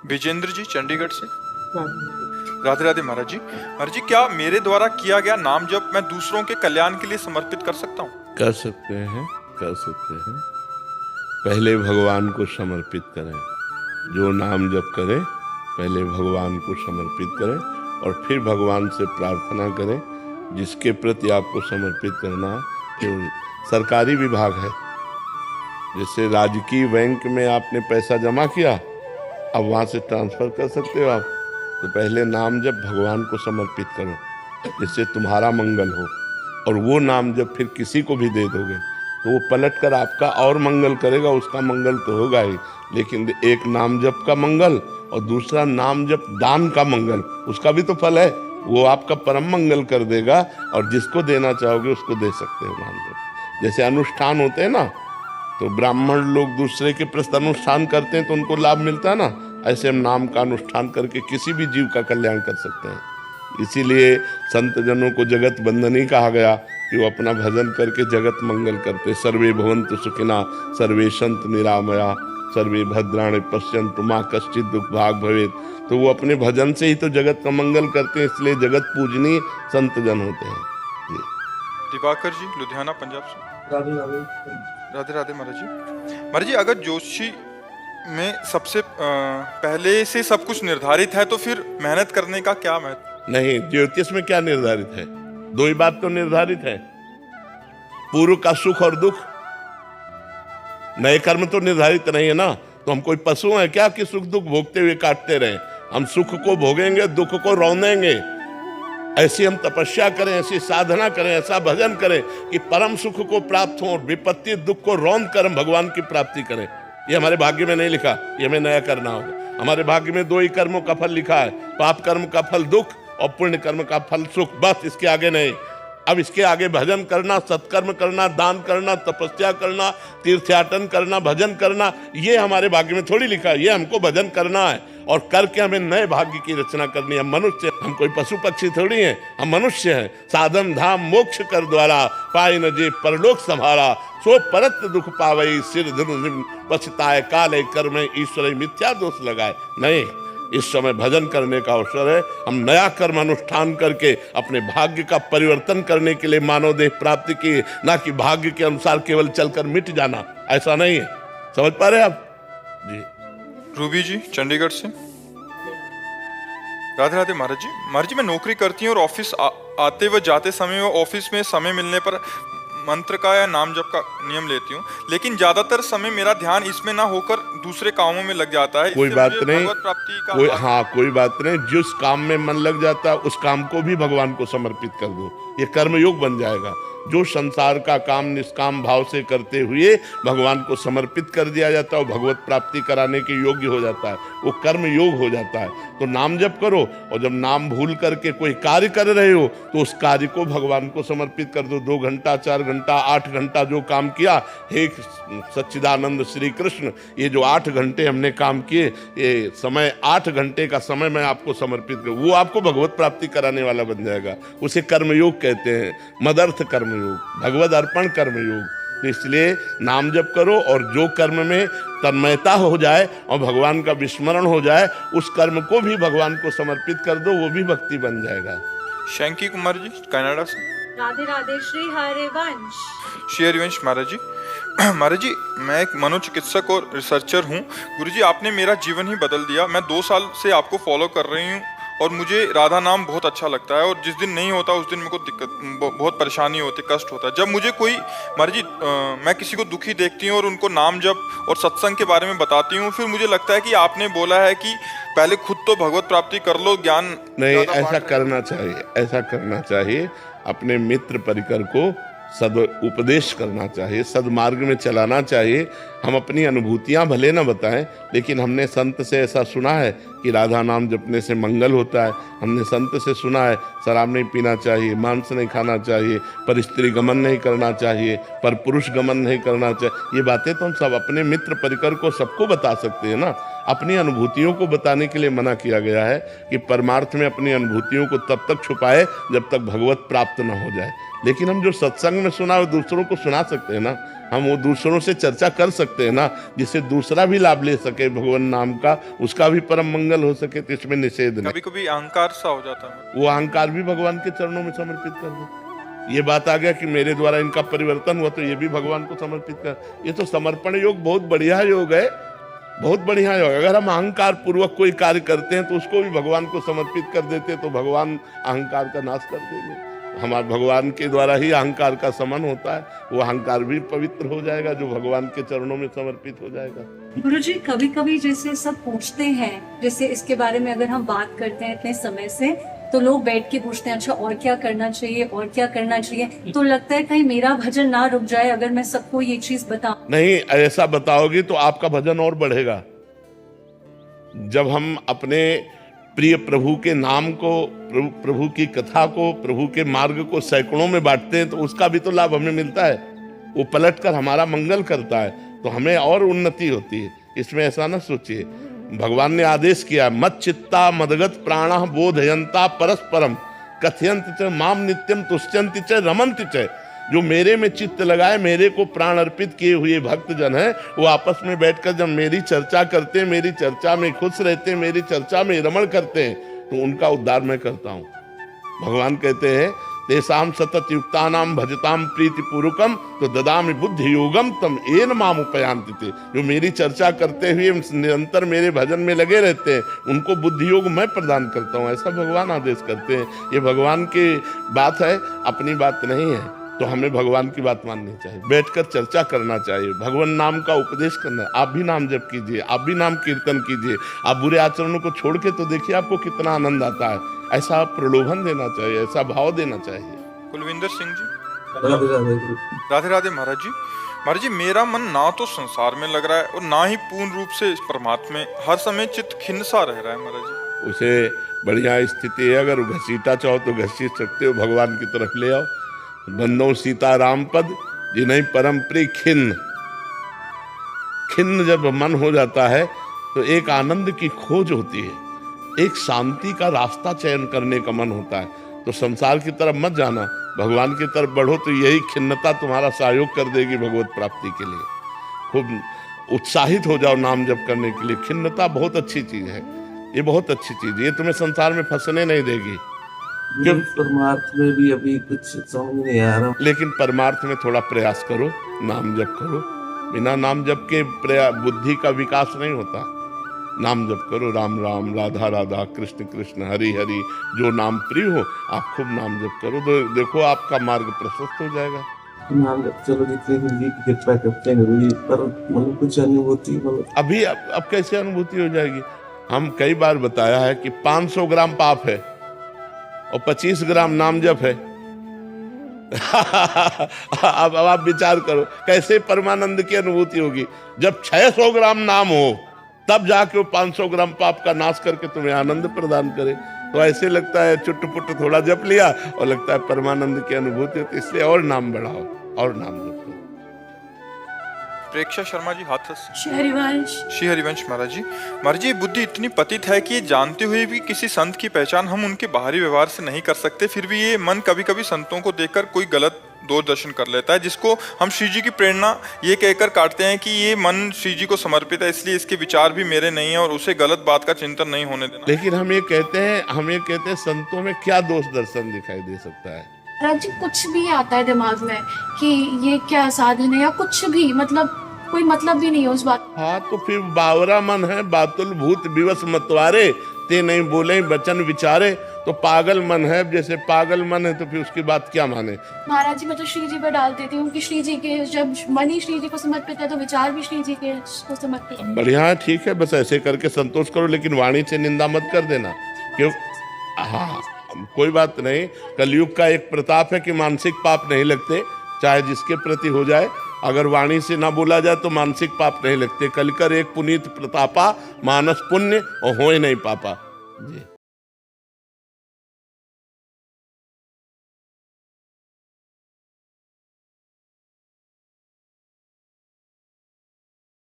विजेंद्र जी चंडीगढ़ से। हाँ। राधे राधे महाराज जी। महाराज जी, क्या मेरे द्वारा किया गया नाम जप मैं दूसरों के कल्याण के लिए समर्पित कर सकता हूँ? कर सकते हैं, कर सकते हैं। पहले भगवान को समर्पित करें। जो नाम जप करें पहले भगवान को समर्पित करें और फिर भगवान से प्रार्थना करें जिसके प्रति आपको समर्पित करना है। फिर सरकारी विभाग है, जैसे राजकीय बैंक में आपने पैसा जमा किया, अब वहाँ से ट्रांसफर कर सकते हो आप। तो पहले नाम जब भगवान को समर्पित करो जिससे तुम्हारा मंगल हो, और वो नाम जब फिर किसी को भी दे दोगे तो वो पलट कर आपका और मंगल करेगा। उसका मंगल तो होगा ही, लेकिन एक नाम जप का मंगल और दूसरा नाम जप दान का मंगल, उसका भी तो फल है। वो आपका परम मंगल कर देगा और जिसको देना चाहोगे उसको दे सकते हो नाम जप। जैसे अनुष्ठान होते हैं ना, तो ब्राह्मण लोग दूसरे के प्रति अनुष्ठान करते हैं तो उनको लाभ मिलता है ना, ऐसे हम नाम का अनुष्ठान करके किसी भी जीव का कल्याण कर सकते हैं। इसीलिए संत जनों को जगत बंधनी कहा गया कि वो अपना भजन करके जगत मंगल करते। सर्वे भवन्तु सुखिना सर्वे सन्तु निरामया सर्वे भद्राणि पश्यन्तु मा कश्चित् दुख भाग भवेत्। तो वो अपने भजन से ही तो जगत का मंगल करते हैं, इसलिए जगत पूजनीय संत जन होते हैं। दिवाकर जी लुधियाना पंजाब से। राधे राधे। राधे राधे महाराज जी। महाराज जी, अगर ज्योतिषी में सबसे पहले से सब कुछ निर्धारित है तो फिर मेहनत करने का क्या महत्व? नहीं, ज्योतिष में क्या निर्धारित है? दो ही बात तो निर्धारित है, पूर्व का सुख और दुख। नए कर्म तो निर्धारित नहीं है ना। तो हम कोई पशु हैं क्या कि सुख दुख भोगते हुए काटते रहे? हम सुख को भोगेंगे, दुख को रौंदेंगे। ऐसी हम तपस्या करें, ऐसी साधना करें, ऐसा भजन करें कि परम सुख को प्राप्त हो और विपत्ति दुख को रौंद कर हम भगवान की प्राप्ति करें। ये हमारे भाग्य में नहीं लिखा, ये हमें नया करना होगा। हमारे भाग्य में दो ही कर्मों का फल लिखा है, पाप कर्म का फल दुख और पुण्य कर्म का फल सुख, बस इसके आगे नहीं। अब इसके आगे भजन करना, सत्कर्म करना, दान करना, तपस्या करना, तीर्थयाटन करना, भजन करना, ये हमारे भाग्य में थोड़ी लिखा है। ये हमको भजन करना है और करके हमें नए भाग्य की रचना करनी है। हम मनुष्य, हम कोई पशु पक्षी थोड़ी हैं, हम मनुष्य हैं। साधन धाम मोक्ष कर द्वारा पाए न जे परलोक संभारा सो परत दुख पावई सिर धनु पछताए काले कर्म ईश्वर मिथ्या दोष लगाए। नहीं, इस समय भजन करने का अवसर है। हम नया कर्म अनुष्ठान करके अपने भाग्य का परिवर्तन करने के लिए मानव देह प्राप्ति की, ना कि भाग्य के अनुसार केवल चलकर मिट जाना। ऐसा नहीं है। समझ पा रहे आप जी? रूबी जी चंडीगढ़ से। राधे राधे महाराज जी। महाराज जी, मैं नौकरी करती हूँ और ऑफिस आते व जाते समय व ऑफिस में समय मिलने पर मंत्र का या नाम जप का नियम लेती हूँ, लेकिन ज्यादातर समय मेरा ध्यान इसमें ना होकर दूसरे कामों में लग जाता है। कोई बात नहीं, प्राप्ति का कोई बात नहीं। जिस काम में मन लग जाता है उस काम को भी भगवान को समर्पित कर दो, ये कर्मयोग बन जाएगा। जो संसार का काम निष्काम भाव से करते हुए भगवान को समर्पित कर दिया जाता है वो भगवत प्राप्ति कराने के योग्य हो जाता है, वो कर्म योग हो जाता है। तो नाम जप करो, और जब नाम भूल करके कोई कार्य कर रहे हो तो उस कार्य को भगवान को समर्पित कर दो। 2 घंटा 4 घंटा 8 घंटा जो काम किया, हे सच्चिदानंद श्री कृष्ण, ये जो 8 घंटे हमने काम किए, ये समय 8 घंटे का समय मैं आपको समर्पित करूँ, वो आपको भगवत प्राप्ति कराने वाला बन जाएगा। उसे कर्मयोग कहते हैं, मदर्थ कर्मयोग, भगवद अर्पण कर्मयोग। तो इसलिए नाम जप करो और जो कर्म में तन्मयता हो जाए और भगवान का विस्मरण हो जाए, उस कर्म को भी भगवान को समर्पित कर दो, वो भी भक्ति बन जाएगा। शंकी कुमार जी कनाडा से। राधे राधे। श्री हरिवंश। श्री हरिवंश महाराज जी। महाराज जी, मैं एक मनोचिकित्सक और रिसर्चर हूँ। गुरुजी, आपने मेरा जीवन ही बदल दिया। मैं 2 साल से आपको फॉलो कर रही हूँ और मुझे राधा नाम बहुत अच्छा लगता है, और जिस दिन नहीं होता उस दिन मेरे को दिक्कत, बहुत परेशानी होती, कष्ट होता है। जब मुझे कोई महाराज जी मैं किसी को दुखी देखती हूँ और उनको नाम जप और सत्संग के बारे में बताती हूँ, फिर मुझे लगता है कि आपने बोला है कि पहले खुद तो भगवत प्राप्ति कर लो, ज्ञान नहीं, ऐसा करना चाहिए, ऐसा करना चाहिए। अपने मित्र परिकर को सद उपदेश करना चाहिए, सदमार्ग में चलाना चाहिए। हम अपनी अनुभूतियां भले न बताएं, लेकिन हमने संत से ऐसा सुना है कि राधा नाम जपने से मंगल होता है। हमने संत से सुना है शराब नहीं पीना चाहिए, मांस नहीं खाना चाहिए, पर स्त्री गमन नहीं करना चाहिए, पर पुरुष गमन नहीं करना चाहिए। ये बातें तो हम सब अपने मित्र परिकर को सबको बता सकते हैं ना। अपनी अनुभूतियों को बताने के लिए मना किया गया है कि परमार्थ में अपनी अनुभूतियों को तब तक छुपाए जब तक भगवत प्राप्त न हो जाए। लेकिन हम जो सत्संग में सुना वो दूसरों को सुना सकते हैं ना, हम वो दूसरों से चर्चा कर सकते हैं ना, जिससे दूसरा भी लाभ ले सके भगवान नाम का, उसका भी परम मंगल हो सके। तो इसमें निषेध नहीं। कभी कभी अहंकार सा हो जाता है, वो अहंकार भी भगवान के चरणों में समर्पित कर दो। ये बात आ गया कि मेरे द्वारा इनका परिवर्तन हुआ तो ये भी भगवान को समर्पित कर। ये तो समर्पण योग बहुत बढ़िया योग है, बहुत बढ़िया योग। अगर हम अहंकार पूर्वक कोई कार्य करते हैं तो उसको भी भगवान को समर्पित कर देते तो भगवान अहंकार का नाश कर देंगे। हमारे भगवान के द्वारा ही अहंकार का समन होता है, वो अहंकार भी पवित्र हो जाएगा जो भगवान के चरणों में समर्पित हो जाएगा। गुरुजी, कभी कभी जैसे सब पूछते हैं, जैसे इसके बारे में अगर हम बात करते हैं इतने समय से, तो लोग बैठ के पूछते हैं अच्छा और क्या करना चाहिए और क्या करना चाहिए। तो लगता है कहीं मेरा भजन ना रुक जाए अगर मैं सबको ये चीज बताऊं। नहीं, ऐसा बताओगी तो आपका भजन और बढ़ेगा। जब हम अपने प्रिय प्रभु के नाम को, प्रभु की कथा को, प्रभु के मार्ग को सैकड़ों में बांटते हैं तो उसका भी तो लाभ हमें मिलता है। वो पलट कर हमारा मंगल करता है तो हमें और उन्नति होती है। इसमें ऐसा ना सोचिए, भगवान ने आदेश किया मत चित्ता मदगत प्राणा बोधयंता परस्परम कथयंत च माम नित्यम तुष्यंति च रमन्ति च। जो मेरे में चित्त लगाए, मेरे को प्राण अर्पित किए हुए भक्त जन हैं, वो आपस में बैठकर जब मेरी चर्चा करते हैं, मेरी चर्चा में खुश रहते हैं, मेरी चर्चा में रमण करते हैं, तो उनका उद्धार मैं करता हूँ। भगवान कहते हैं तेसाम सतत युक्तानाम भजताम प्रीति पूर्वकम तो ददामि बुद्धि योगम तम एन माम उपयांति थे। जो मेरी चर्चा करते हुए निरंतर मेरे भजन में लगे रहते हैं उनको बुद्धि योग मैं प्रदान करता हूँ, ऐसा भगवान आदेश करते हैं। ये भगवान की बात है, अपनी बात नहीं है। तो हमें भगवान की बात माननी चाहिए, बैठकर चर्चा करना चाहिए, भगवान नाम का उपदेश करना। आप भी नाम जप कीजिए, आप भी नाम कीर्तन कीजिए, आप बुरे आचरणों को छोड़ के तो देखिए आपको कितना आनंद आता है। ऐसा प्रलोभन देना चाहिए, ऐसा भाव देना चाहिए। कुलविंदर सिंह जी, राधे राधे महाराज जी। महाराज जी, मेरा मन ना तो संसार में लग रहा है और ना ही पूर्ण रूप से इस परमात्मा में, हर समय चित्त खिन्न सा रह रहा है महाराज जी। उसे बढ़िया स्थिति है, अगर घसीटा चाहो तो घसीट सकते हो, भगवान की तरफ ले आओ। बंदो सीता राम पद जिन्हें परम प्रिय खिन्न। खिन्न जब मन हो जाता है तो एक आनंद की खोज होती है, एक शांति का रास्ता चयन करने का मन होता है। तो संसार की तरफ मत जाना, भगवान की तरफ बढ़ो, तो यही खिन्नता तुम्हारा सहयोग कर देगी भगवत प्राप्ति के लिए। खूब उत्साहित हो जाओ नाम जप करने के लिए। खिन्नता बहुत अच्छी चीज है, ये बहुत अच्छी चीज है, ये तुम्हें संसार में फंसने नहीं देगी। परमार्थ में भी अभी कुछ समझ नहीं आ रहा, लेकिन परमार्थ में थोड़ा प्रयास करो, नाम जप करो। बिना नाम जप के बुद्धि का विकास नहीं होता। नाम जप करो, राम राम, राधा राधा, कृष्ण कृष्ण, हरि हरि, जो नाम प्रिय हो आप खूब नाम जप करो, तो देखो आपका मार्ग प्रशस्त हो जाएगा। नाम जप चलो जितने हिंदी की कृपा करते हैं गुरुजी, पर मतलब कुछ अनुभूति मतलब अभी अब कैसे अनुभूति हो जाएगी? हम कई बार बताया है कि 500 ग्राम पाप है और 25 ग्राम नाम जप है। अब आप विचार करो कैसे परमानंद की अनुभूति होगी। जब 600 ग्राम नाम हो तब जाके वो 500 ग्राम पाप का नाश करके तुम्हें आनंद प्रदान करे। तो ऐसे लगता है चुट-पुट थोड़ा जप लिया और लगता है परमानंद की अनुभूति होती, इसलिए और नाम बढ़ाओ और नाम जप करो। प्रेक्षा शर्मा जी, हाथरस। श्री हरिवंश। श्री हरिवंश महाराज जी। महाराज जी, बुद्धि इतनी पतित है कि ये जानते हुए भी किसी संत की पहचान हम उनके बाहरी व्यवहार से नहीं कर सकते, फिर भी ये मन कभी कभी संतों को देखकर कोई गलत दूरदर्शन कर लेता है, जिसको हम श्री जी की प्रेरणा ये कहकर काटते हैं कि ये मन श्री जी को समर्पित है, इसलिए इसके विचार भी मेरे नहीं है और उसे गलत बात का चिंतन नहीं होने देना। लेकिन हम ये कहते हैं संतों में क्या दोष दर्शन दिखाई दे सकता है? राज्य कुछ भी आता है दिमाग में कि ये क्या साधन है या कुछ भी, मतलब कोई मतलब भी नहीं है उस बात। हाँ, तो फिर बावरा मन है, बातुल भूत विवश मतवारे, ते नहीं बोले वचन विचारे। तो पागल मन है, जैसे पागल मन है तो फिर उसकी बात क्या माने? महाराज जी, मैं तो श्री जी पर डाल देती हूँ कि श्री जी के जब मन ही श्री जी को समर्पित है तो विचार भी श्री जी के को समर्पित है। बढ़िया है, ठीक है, बस ऐसे करके संतोष करो, लेकिन वाणी से निंदा मत कर देना। क्यों? हाँ, कोई बात नहीं। कलयुग का एक प्रताप है कि मानसिक पाप नहीं लगते, चाहे जिसके प्रति हो जाए। अगर वाणी से ना बोला जाए तो मानसिक पाप नहीं लगते। कलकर एक पुनीत प्रतापा, मानस पुण्य और होए नहीं पापा जी।